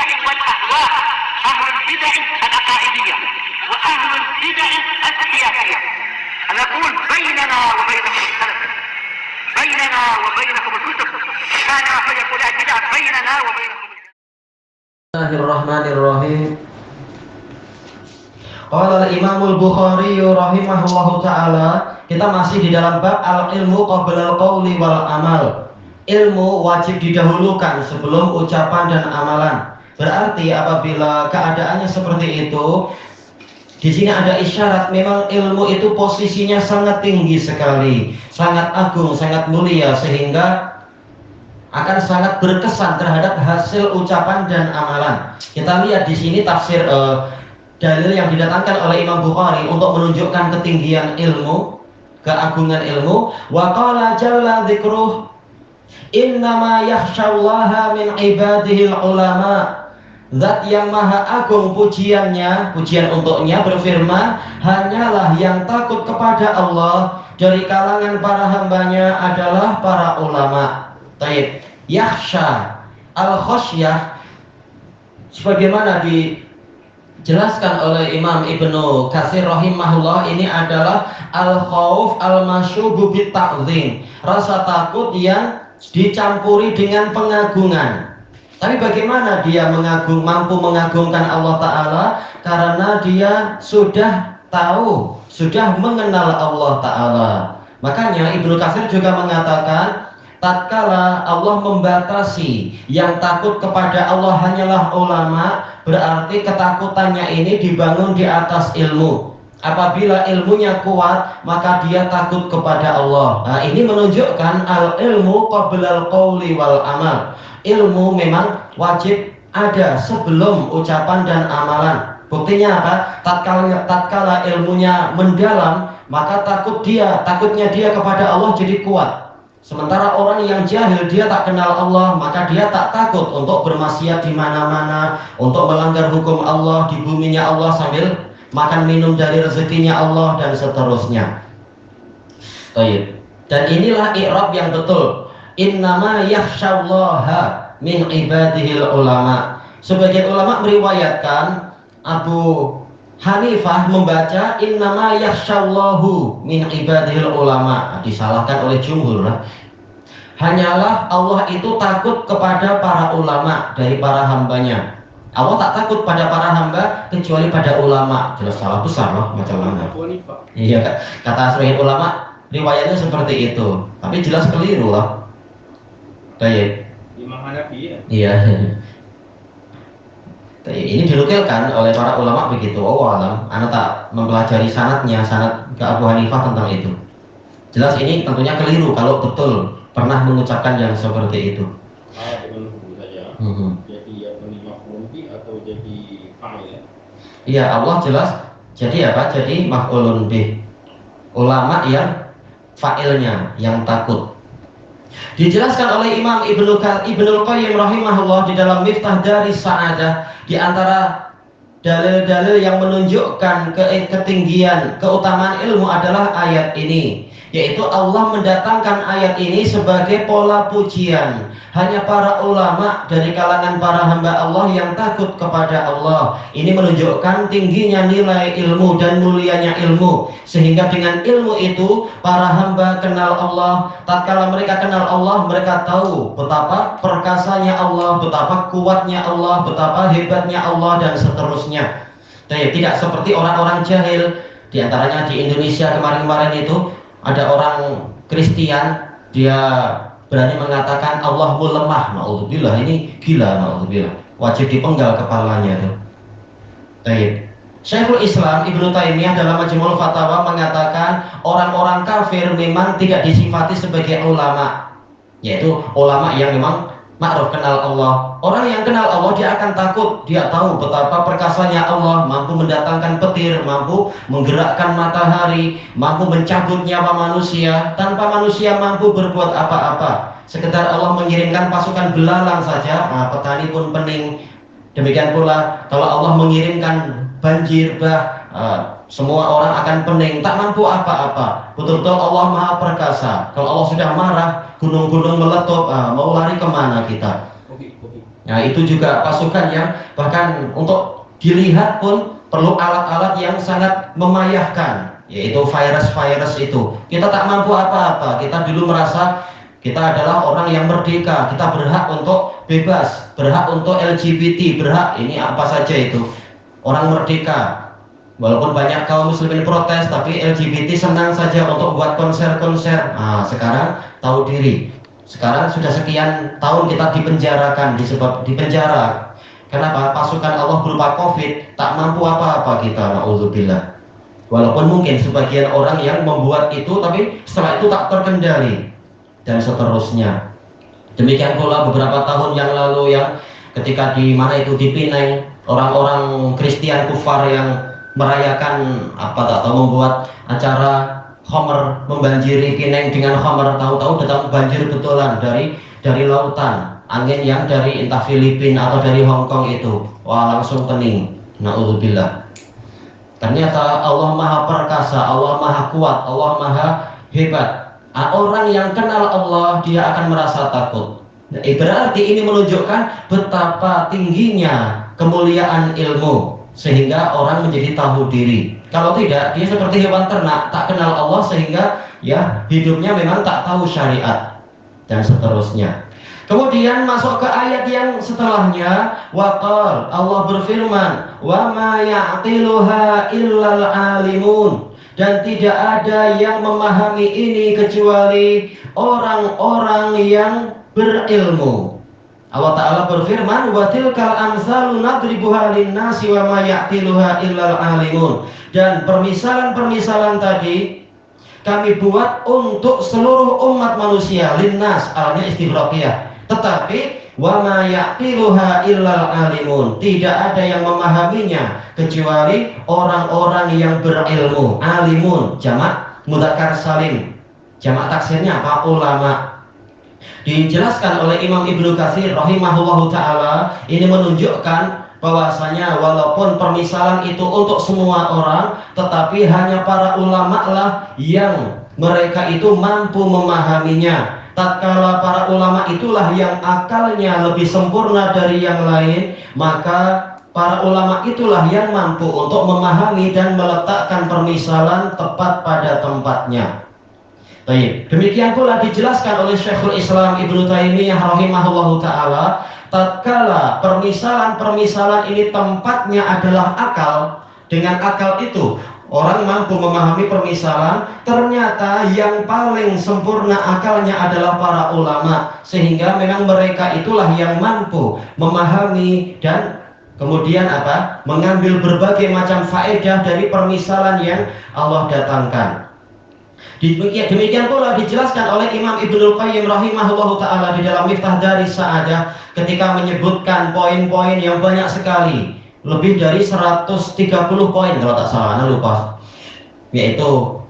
البدع والأهواء، أهل البدع العقائدية وأهل البدع السياسية. نقول بيننا وبينكم السلف، بيننا وبينكم الكتب، كان فيقول البدع بيننا وبينكم. Bismillahirrahmanirrahim. Qala al-Imam al-Bukhari rahimahullahu taala, kita masih di dalam bab al-ilmu qabla al-qauli wal amal. Ilmu wajib didahulukan sebelum ucapan dan amalan. Berarti apabila keadaannya seperti itu, di sini ada isyarat memang ilmu itu posisinya sangat tinggi sekali, sangat agung, sangat mulia, sehingga akan sangat berkesan terhadap hasil ucapan dan amalan. Kita lihat di sini tafsir dalil yang didatangkan oleh Imam Bukhari untuk menunjukkan ketinggian ilmu, keagungan ilmu. Wa qala jalla dzikruh innama yakhsyallaha min ibadihi ulama. Zat yang maha agung pujiannya, pujian untuknya berfirman, hanyalah yang takut kepada Allah dari kalangan para hambanya adalah para ulama. Taib, yakhsha, al-khosyah, sebagaimana dijelaskan oleh Imam Ibnu Katsir rahimahullah, ini adalah al-khauf al-masyubu bit-ta'zim, rasa takut yang dicampuri dengan pengagungan. Tapi bagaimana dia mampu mengagungkan Allah Ta'ala? Karena dia sudah tahu, sudah mengenal Allah Ta'ala. Makanya Ibnu Katsir juga mengatakan, tatkala Allah membatasi yang takut kepada Allah hanyalah ulama, berarti ketakutannya ini dibangun di atas ilmu. Apabila ilmunya kuat, maka dia takut kepada Allah. Nah, ini menunjukkan al-ilmu qabla al-qauli wal amal. Ilmu memang wajib ada sebelum ucapan dan amalan. Buktinya apa? Tatkala ilmunya mendalam, maka takutnya dia kepada Allah jadi kuat. Sementara orang yang jahil, dia tak kenal Allah, maka dia tak takut untuk bermaksiat di mana-mana, untuk melanggar hukum Allah di buminya Allah sambil makan minum dari rezekinya Allah dan seterusnya. Baik. Dan inilah i'rab yang betul. Innama yakhsyallaha min ibadihil ulama. Sebagian ulama meriwayatkan Abu Hanifah membaca innama yakhsyallahu min ibadihil ulama. Disalahkan oleh jumhur. Hanyalah Allah itu takut kepada para ulama dari para hambanya. Allah tak takut pada para hamba kecuali pada ulama. Jelas salah besar loh, macam mana? Iya, kata sebagian ulama riwayatnya seperti itu, tapi jelas keliru loh. Baik. Imam Hanafi ya? Iya. Ini dinukilkan oleh para ulama begitu. Oh alam, Anda tak mempelajari sanadnya, sanad ke Abu Hanifah tentang itu. Jelas ini tentunya keliru kalau betul pernah mengucapkan yang seperti itu. Dengan hukum saja. Jadi maf'ulun bih atau jadi fa'il. Iya, Allah jelas jadi apa? Jadi maf'ulun bih. Ulama yang fa'ilnya, yang takut. Dijelaskan oleh Imam Ibnul Qayyim rahimahullah di dalam Miftah Daris Sa'adah, di antara dalil-dalil yang menunjukkan ketinggian, keutamaan ilmu adalah ayat ini, yaitu Allah mendatangkan ayat ini sebagai pola pujian. Hanya para ulama dari kalangan para hamba Allah yang takut kepada Allah. Ini menunjukkan tingginya nilai ilmu dan mulianya ilmu, sehingga dengan ilmu itu para hamba kenal Allah. Tatkala mereka kenal Allah, mereka tahu betapa perkasanya Allah, betapa kuatnya Allah, betapa hebatnya Allah dan seterusnya. Tidak seperti orang-orang jahil. Di antaranya di Indonesia kemarin-kemarin itu ada orang Kristen, dia berani mengatakan Allahmu lemah. Na'udzubillah, ini gila, na'udzubillah. Wajib dipenggal kepalanya tuh. Baik. Syekhul Islam Ibnu Taimiyah dalam Majmu'ul Fatawa mengatakan orang-orang kafir memang tidak disifati sebagai ulama, yaitu ulama yang memang ma'ruf kenal Allah. Orang yang kenal Allah dia akan takut, dia tahu betapa perkasanya Allah, mampu mendatangkan petir, mampu menggerakkan matahari, mampu mencabut nyawa manusia tanpa manusia mampu berbuat apa-apa. Sekedar Allah mengirimkan pasukan belalang saja, petani pun pening. Demikian pula kalau Allah mengirimkan banjir, semua orang akan pening, tak mampu apa-apa. Betul-betul Allah Maha Perkasa. Kalau Allah sudah marah, gunung-gunung meletup, mau lari kemana kita? Nah, itu juga pasukan yang bahkan untuk dilihat pun perlu alat-alat yang sangat memayahkan, yaitu virus-virus itu. Kita tak mampu apa-apa. Kita dulu merasa kita adalah orang yang merdeka, kita berhak untuk bebas, berhak untuk LGBT, berhak ini apa saja itu. Orang merdeka. Walaupun banyak kaum muslimin protes, tapi LGBT senang saja untuk buat konser-konser. Nah, sekarang tahu diri. Sekarang sudah sekian tahun kita dipenjarakan, dipenjara. Kenapa? Pasukan Allah berupa COVID, tak mampu apa-apa kita, na'udzubillah. Walaupun mungkin sebagian orang yang membuat itu, tapi setelah itu tak terkendali dan seterusnya. Demikian pula beberapa tahun yang lalu yang ketika di mana itu di Pineng, orang-orang Kristen kufar yang merayakan apa tak tahu, membuat acara Homer, membanjiri Pineng dengan Homer, tahu-tahu datang banjir betulan dari lautan, angin yang dari entah Filipina atau dari Hong Kong itu, wah langsung pening. Na'udzubillah. Ternyata Allah Maha Perkasa, Allah Maha Kuat, Allah Maha Hebat. Orang yang kenal Allah dia akan merasa takut. Berarti ini menunjukkan betapa tingginya kemuliaan ilmu, sehingga orang menjadi tahu diri. Kalau tidak, dia seperti hewan ternak, tak kenal Allah, sehingga ya hidupnya memang tak tahu syariat dan seterusnya. Kemudian masuk ke ayat yang setelahnya, waqal, Allah berfirman, wa ma ya'qiluha illal alimun, dan tidak ada yang memahami ini kecuali orang-orang yang berilmu. Allah Ta'ala berfirman, wa tilkal amsalu nadribuha linnasi wa ma ya'qiluha illal alimun, dan permisalan-permisalan tadi kami buat untuk seluruh umat manusia, linnas, alnya istighraqiyah. Tetapi wa ma ya'qiluha illal alimun, tidak ada yang memahaminya kecuali orang-orang yang berilmu. Alimun jamak mudzakkar salim, jamak taksirnya apa? Ulama. Dijelaskan oleh Imam Ibnu Katsir rahimahullahu taala, ini menunjukkan bahwasanya walaupun permisalan itu untuk semua orang, tetapi hanya para ulama lah yang mereka itu mampu memahaminya. Tatkala para ulama itulah yang akalnya lebih sempurna dari yang lain, maka para ulama itulah yang mampu untuk memahami dan meletakkan permisalan tepat pada tempatnya. Baik, demikian pula dijelaskan oleh Syekhul Islam Ibnu Taimiyah rahimahullahu taala, tatkala permisalan-permisalan ini tempatnya adalah akal, dengan akal itu orang mampu memahami permisalan, ternyata yang paling sempurna akalnya adalah para ulama, sehingga memang mereka itulah yang mampu memahami dan kemudian apa? Mengambil berbagai macam faedah dari permisalan yang Allah datangkan. Demikian pula dijelaskan oleh Imam Ibnul Qayyim rahimahullahu taala di dalam Miftah Daris Sa'adah ketika menyebutkan poin-poin yang banyak sekali, lebih dari 130 poin kalau tak salah, lupa. Yaitu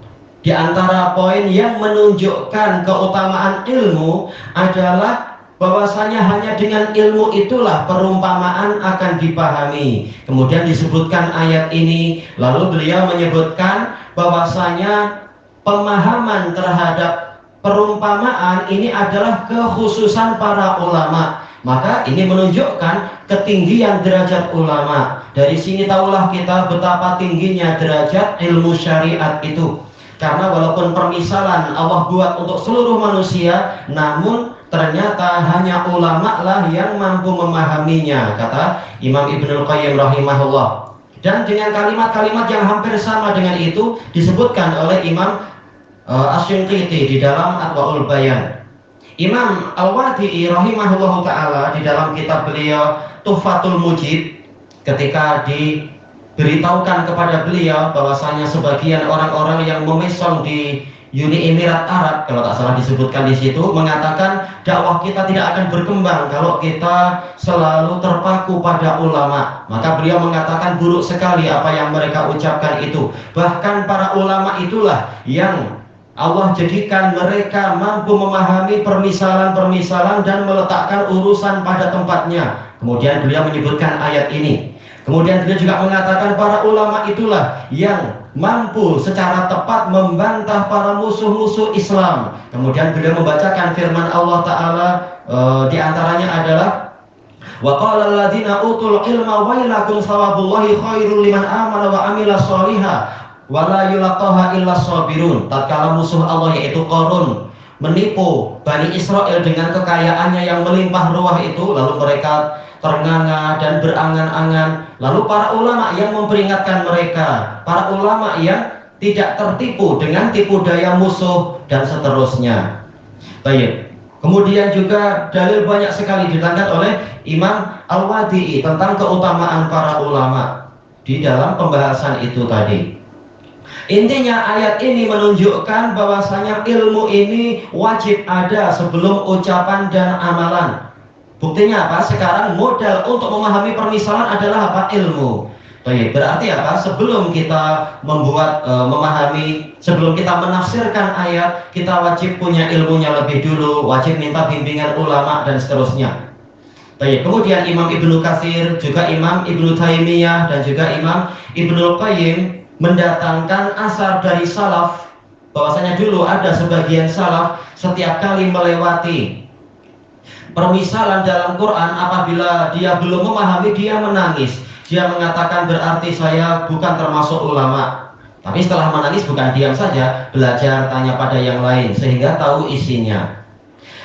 di antara poin yang menunjukkan keutamaan ilmu adalah bahwasanya hanya dengan ilmu itulah perumpamaan akan dipahami. Kemudian disebutkan ayat ini, lalu beliau menyebutkan bahwasanya pemahaman terhadap perumpamaan ini adalah kekhususan para ulama. Maka ini menunjukkan ketinggian derajat ulama. Dari sini tahulah kita betapa tingginya derajat ilmu syariat itu. Karena walaupun permisalan Allah buat untuk seluruh manusia, namun ternyata hanya ulama lah yang mampu memahaminya, kata Imam Ibnul Qayyim rahimahullah. Dan dengan kalimat-kalimat yang hampir sama dengan itu disebutkan oleh Imam Asy-Syinqiti di dalam Adwaul Bayan. Imam Al-Wadi'i rahimahullahu ta'ala di dalam kitab beliau Tuhfatul Mujib, ketika diberitahukan kepada beliau bahwasanya sebagian orang-orang yang memisong di Uni Emirat Arab, kalau tak salah disebutkan di situ, mengatakan dakwah kita tidak akan berkembang kalau kita selalu terpaku pada ulama. Maka beliau mengatakan buruk sekali apa yang mereka ucapkan itu. Bahkan para ulama itulah yang Allah jadikan mereka mampu memahami permisalan-permisalan dan meletakkan urusan pada tempatnya. Kemudian beliau menyebutkan ayat ini. Kemudian beliau juga mengatakan para ulama itulah yang mampu secara tepat membantah para musuh-musuh Islam. Kemudian beliau membacakan firman Allah Ta'ala, di antaranya adalah Wa qala alladziina utul ilma wailakum thawabullahi khairul liman amana wa amila sholihan wa la yulaqaha illa sabirun. Tatkala musuh Allah yaitu Qarun menipu Bani Israel dengan kekayaannya yang melimpah ruah itu, lalu mereka ternganga dan berangan-angan. Lalu para ulama yang memperingatkan mereka, para ulama yang tidak tertipu dengan tipu daya musuh dan seterusnya. Baik. Kemudian juga dalil banyak sekali diterangkan oleh Imam Al-Wadi'i tentang keutamaan para ulama di dalam pembahasan itu tadi. Intinya ayat ini menunjukkan bahwasanya ilmu ini wajib ada sebelum ucapan dan amalan. Buktinya apa? Sekarang modal untuk memahami permisalan adalah apa? Ilmu. Baik, berarti apa? Sebelum kita membuat memahami, sebelum kita menafsirkan ayat, kita wajib punya ilmunya lebih dulu, wajib minta bimbingan ulama dan seterusnya. Baik, kemudian Imam Ibnu Katsir, juga Imam Ibnu Taimiyah dan juga Imam Ibnu Qayyim mendatangkan asar dari salaf bahwasanya dulu ada sebagian salaf setiap kali melewati permisalan dalam Quran, apabila dia belum memahami dia menangis. Dia mengatakan berarti saya bukan termasuk ulama. Tapi setelah menangis bukan diam saja, belajar, tanya pada yang lain sehingga tahu isinya.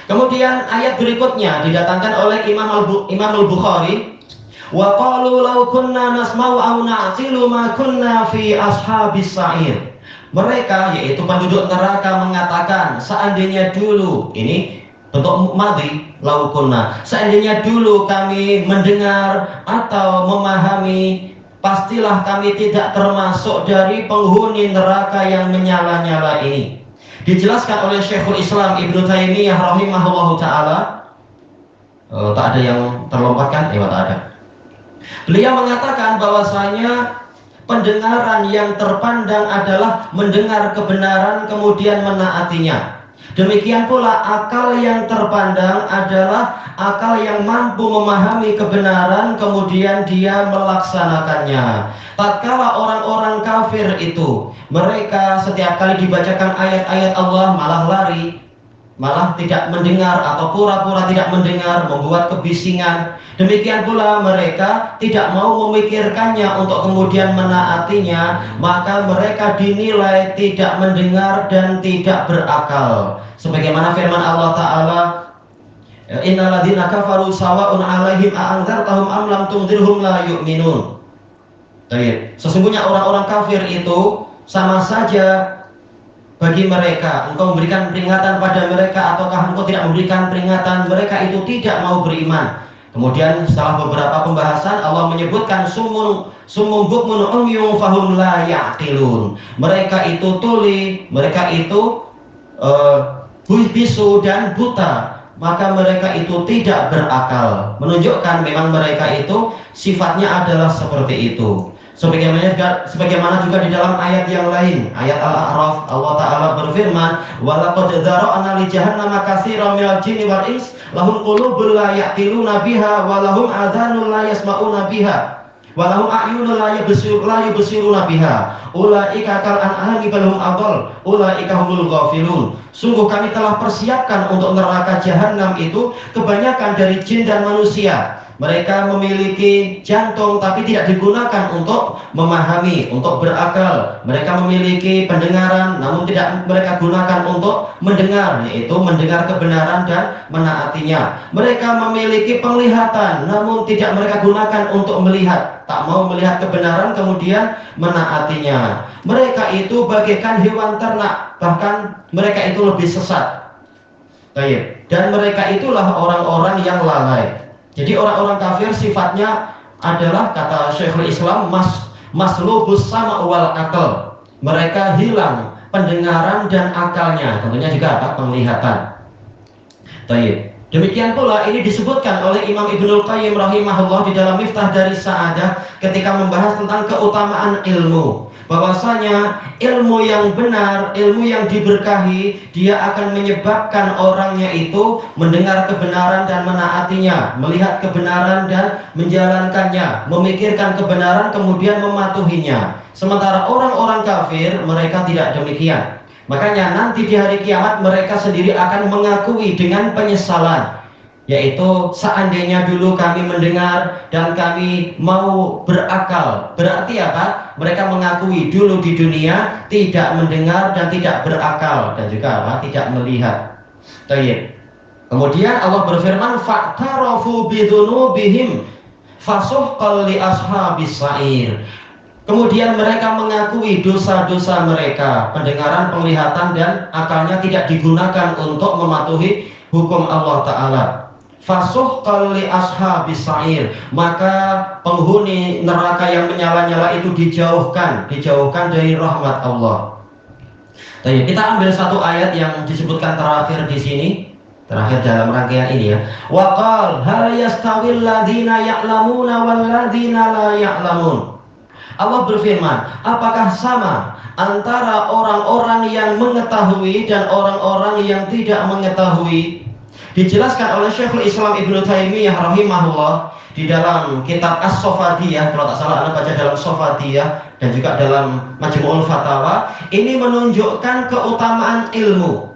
Kemudian ayat berikutnya didatangkan oleh Imam Al-Bukhari, wa qalu law kunna nasma'u aw na'qilu ma kunna fi ashabis sa'ir. Mereka yaitu penduduk neraka mengatakan, seandainya dulu, ini bentuk madhi, law kunna, seandainya dulu kami mendengar atau memahami, pastilah kami tidak termasuk dari penghuni neraka yang menyala-nyala ini. Dijelaskan oleh Syekhul Islam Ibnu Taimiyah rahimahullahu taala. Tak ada yang terlompatkan? Tak ada. Beliau mengatakan bahwasanya pendengaran yang terpandang adalah mendengar kebenaran kemudian menaatinya. Demikian pula akal yang terpandang adalah akal yang mampu memahami kebenaran kemudian dia melaksanakannya. Tatkala orang-orang kafir itu, mereka setiap kali dibacakan ayat-ayat Allah malah lari, malah tidak mendengar atau pura-pura tidak mendengar, membuat kebisingan. Demikian pula mereka tidak mau memikirkannya untuk kemudian menaatinya, maka mereka dinilai tidak mendengar dan tidak berakal. Sebagaimana firman Allah Ta'ala, innal ladzina kafaru sawa'un 'alaihim a'anzartahum am lam tunzirhum la yu'minun. Sesungguhnya orang-orang kafir itu sama saja bagi mereka, engkau memberikan peringatan pada mereka ataukah engkau tidak memberikan peringatan, mereka itu tidak mau beriman. Kemudian setelah beberapa pembahasan Allah menyebutkan summun bukmun umyun fahum la ya'qilun. Mereka itu tuli, mereka itu bisu dan buta, maka mereka itu tidak berakal. Menunjukkan memang mereka itu sifatnya adalah seperti itu. Sebagaimana juga di dalam ayat yang lain, ayat Al-A'raf, Allah Ta'ala berfirman, walaqad dzara'na li jahannama katsiran minal jinni wal ins lahum qulubun la ya'qiluna biha wa lahum adhanun la yasma'una biha wa lahum a'yunun la yubsiruna biha ulaika kal an'ami bal hum adall ulaika humul ghafilun. Sungguh kami telah persiapkan untuk neraka jahanam itu kebanyakan dari jin dan manusia. Mereka memiliki jantung tapi tidak digunakan untuk memahami, untuk berakal. Mereka memiliki pendengaran namun tidak mereka gunakan untuk mendengar, yaitu mendengar kebenaran dan menaatinya. Mereka memiliki penglihatan namun tidak mereka gunakan untuk melihat, tak mau melihat kebenaran kemudian menaatinya. Mereka itu bagaikan hewan ternak, bahkan mereka itu lebih sesat. Dan mereka itulah orang-orang yang lalai. Jadi orang-orang kafir sifatnya adalah, kata Syekhul Islam, maslubus sama wal akal. Mereka hilang pendengaran dan akalnya, tentunya juga apa? Penglihatan. Demikian pula ini disebutkan oleh Imam Ibnu Qayyim rahimahullah di dalam Miftah dari Sa'adah ketika membahas tentang keutamaan ilmu. Bahwasanya ilmu yang benar, ilmu yang diberkahi, dia akan menyebabkan orangnya itu mendengar kebenaran dan menaatinya, melihat kebenaran dan menjalankannya, memikirkan kebenaran kemudian mematuhinya. Sementara orang-orang kafir mereka tidak demikian. Makanya nanti di hari kiamat mereka sendiri akan mengakui dengan penyesalan. yaitu seandainya dulu kami mendengar dan kami mau berakal. Berarti apa? Mereka mengakui dulu di dunia tidak mendengar dan tidak berakal dan juga apa? Tidak melihat. Baik. Kemudian Allah berfirman, fa'tarafu bidhunubihim fasuhqal li ashabis sa'ir. Kemudian mereka mengakui dosa-dosa mereka, pendengaran, penglihatan dan akalnya tidak digunakan untuk mematuhi hukum Allah Ta'ala. Fasuhqal li ashabis sa'ir, maka penghuni neraka yang menyala-nyala itu dijauhkan dari rahmat Allah. Jadi kita ambil satu ayat yang disebutkan terakhir di sini, terakhir dalam rangkaian ini ya. Waqal hal yastawil ladzina ya'lamuna wal ladzina la ya'lamun. Allah berfirman, apakah sama antara orang-orang yang mengetahui dan orang-orang yang tidak mengetahui? Dijelaskan oleh Syekhul Islam Ibnu Taimiyah rahimahullah di dalam kitab As-Sofadiyah, kalau tak salah Anda baca dalam Sofadiyah dan juga dalam Majmu'ul Fatawa, ini menunjukkan keutamaan ilmu,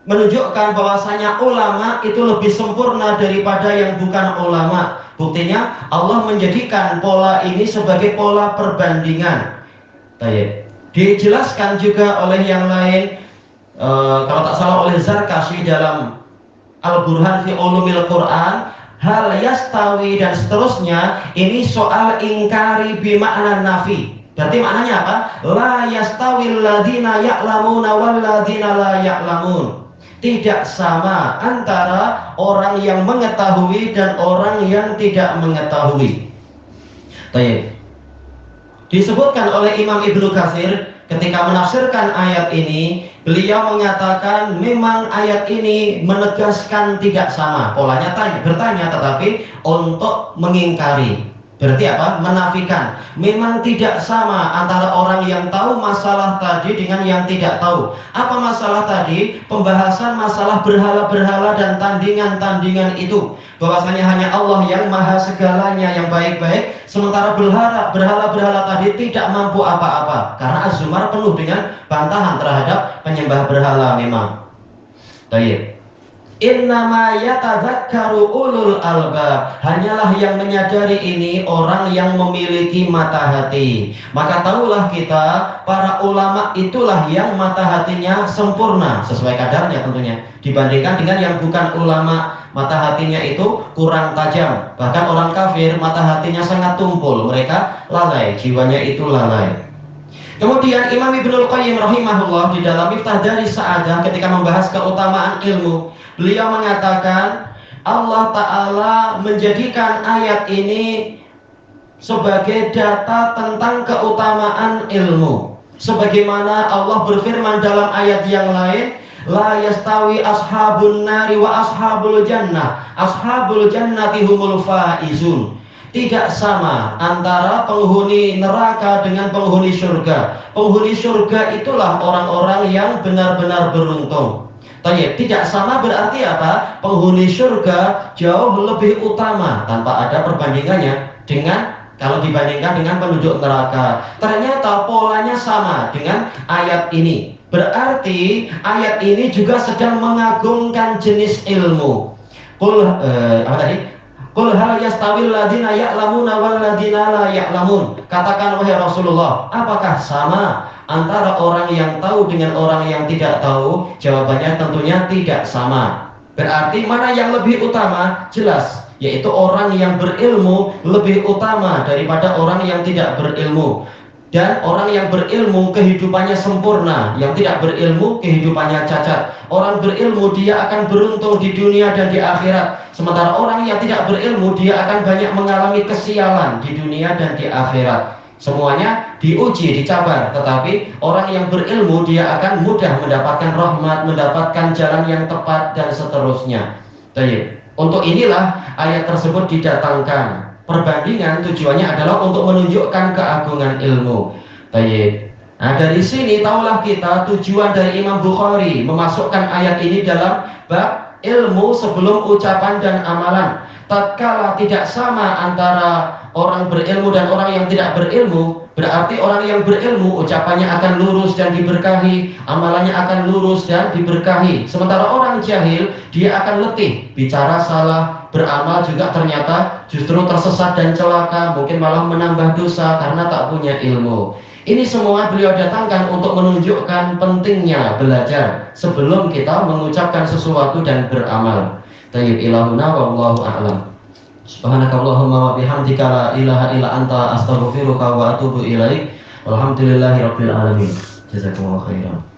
menunjukkan bahwasanya ulama itu lebih sempurna daripada yang bukan ulama. Buktinya Allah menjadikan pola ini sebagai pola perbandingan. Baik. Dijelaskan juga oleh yang lain, kalau tak salah oleh Zarkashi dalam Al-Burhan fi Ulumil Quran, hal yastawi dan seterusnya, ini soal ingkari bimakna nafi. Berarti maknanya apa? La yastawil ladina ya'lamuna wal ladina la ya'lamun. Tidak sama antara orang yang mengetahui dan orang yang tidak mengetahui. Baik. Disebutkan oleh Imam Ibnu Katsir ketika menafsirkan ayat ini, beliau mengatakan memang ayat ini menegaskan tidak sama, polanya bertanya tetapi untuk mengingkari. Berarti apa? Menafikan. Memang tidak sama antara orang yang tahu masalah tadi dengan yang tidak tahu. Apa masalah tadi? Pembahasan masalah berhala-berhala dan tandingan-tandingan itu. Bahwasanya hanya Allah yang maha segalanya, yang baik-baik. Sementara berhala-berhala tadi tidak mampu apa-apa. Karena Az-Zumar penuh dengan bantahan terhadap penyembah berhala memang. Baik. Innama yatadzakkaru ulul albab, hanyalah yang menyadari ini orang yang memiliki mata hati. Maka tahulah kita, para ulama itulah yang mata hatinya sempurna sesuai kadarnya tentunya, dibandingkan dengan yang bukan ulama, mata hatinya itu kurang tajam. Bahkan orang kafir mata hatinya sangat tumpul, mereka lalai, jiwanya itu lalai. Kemudian Imam Ibnul Qayyim rahimahullah di dalam Miftah Daris Sa'adah ketika membahas keutamaan ilmu, beliau mengatakan Allah Ta'ala menjadikan ayat ini sebagai data tentang keutamaan ilmu. Sebagaimana Allah berfirman dalam ayat yang lain, la yastawi ashabun nari wa ashabul jannah, ashabul jannati humul faizun. Tidak sama antara penghuni neraka dengan penghuni surga. Penghuni surga itulah orang-orang yang benar-benar beruntung. Tidak sama berarti apa? Penghuni surga jauh lebih utama tanpa ada perbandingannya dengan kalau dibandingkan dengan penduduk neraka. Ternyata polanya sama dengan ayat ini. Berarti ayat ini juga sedang mengagungkan jenis ilmu. Apa tadi? Qul hal yastawil ladzina ya'lamuna wal ladzina la ya'lamun. Katakan wahai Rasulullah, apakah sama antara orang yang tahu dengan orang yang tidak tahu? Jawabannya tentunya tidak sama. Berarti mana yang lebih utama? Jelas, yaitu orang yang berilmu lebih utama daripada orang yang tidak berilmu. Dan orang yang berilmu kehidupannya sempurna, yang tidak berilmu kehidupannya cacat. Orang berilmu dia akan beruntung di dunia dan di akhirat. Sementara orang yang tidak berilmu dia akan banyak mengalami kesialan di dunia dan di akhirat. Semuanya diuji, dicabar. Tetapi orang yang berilmu dia akan mudah mendapatkan rahmat, mendapatkan jalan yang tepat dan seterusnya. Baik. Untuk inilah ayat tersebut didatangkan. Perbandingan tujuannya adalah untuk menunjukkan keagungan ilmu. Baik. Nah, dari sini tahulah kita tujuan dari Imam Bukhari memasukkan ayat ini dalam bab ilmu sebelum ucapan dan amalan. Tatkala tidak sama antara orang berilmu dan orang yang tidak berilmu, berarti orang yang berilmu ucapannya akan lurus dan diberkahi, amalannya akan lurus dan diberkahi. Sementara orang jahil, dia akan letih, bicara salah, beramal juga ternyata justru tersesat dan celaka, mungkin malah menambah dosa karena tak punya ilmu. Ini semua beliau datangkan untuk menunjukkan pentingnya belajar sebelum kita mengucapkan sesuatu dan beramal. Tayyib ilahuna wallahu a'lam. Subhanakallahumma wa bihamdika la ilaha illa anta astaghfiruka wa atubu ilaik. Walhamdulillahirabbil alamin. Jazakumullahu khairan.